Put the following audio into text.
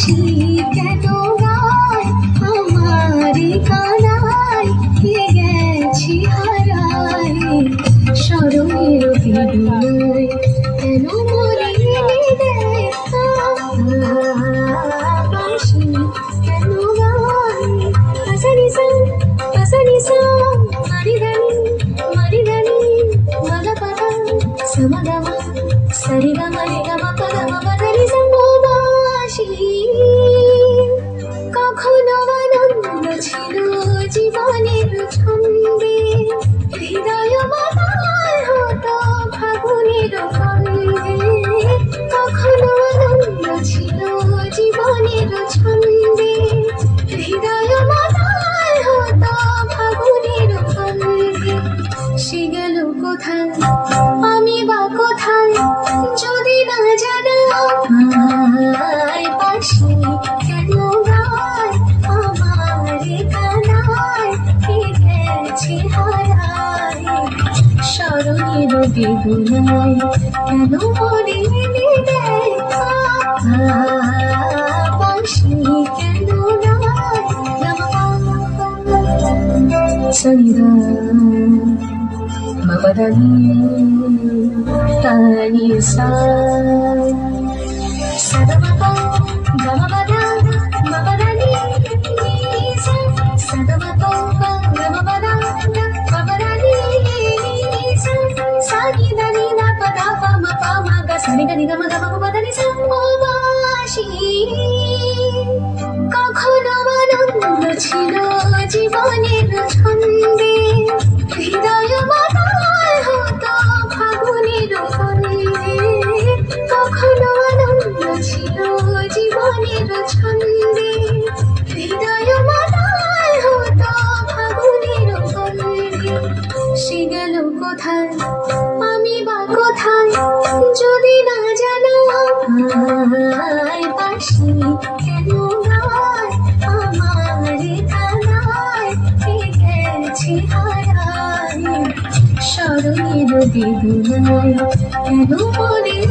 বাঁশি কেন গায় আমার কানায়, কে গেছি হারায় স্মরণের বেদনায়, কেন মরিয়ে দেয় বাঁশি কেন গায়। পাসানিসা পাসানিসা মারিধানি মাগাপাদা সমাগামা সরিগামা রেগামা পাগামা পাদানি বাঁশি। কখনো আনন্দ ছিল জীবনের ছন্দে, হৃদয় মাতায় হতো ফাগুনের গন্ধে। কখনো আনন্দ ছিল জীবনের ছন্দে, হৃদয় মাতায় হতো ফাগুনের গন্ধে। সে গেল কোথায় আমি বা কোথায় যদি না জানাই, বাঁশি কেন গায় আমার কানায়, কে গেছে হারায় স্মরণের বেদনায়, কেন মরিয়ে দেয় বাঁশি কেন গায়। সনিদা মপদানি তানি সা সদমপা গমপদা মপদানি সা সদমপা গমপদা মপদানি সা সানিদানি না পদা পম পম গ সনিদানি গম গম পদানি সা। বাঁশি কখনো আনন্দ ছিল জীবনের ছন্দে, হৃদয় মাতায় হতো ফাগুনের গন্ধে। কখনো আনন্দ ছিল জীবনের ছন্দে, হৃদয় মাতায় হতো ফাগুনের গন্ধে। সে গেল কোথায় আমি বা কোথায় যদি না জানাই, বাঁশি কেন গায় আমার কানায়, কে গেছে হারায় স্মরণের বেদনায়, কেন মরে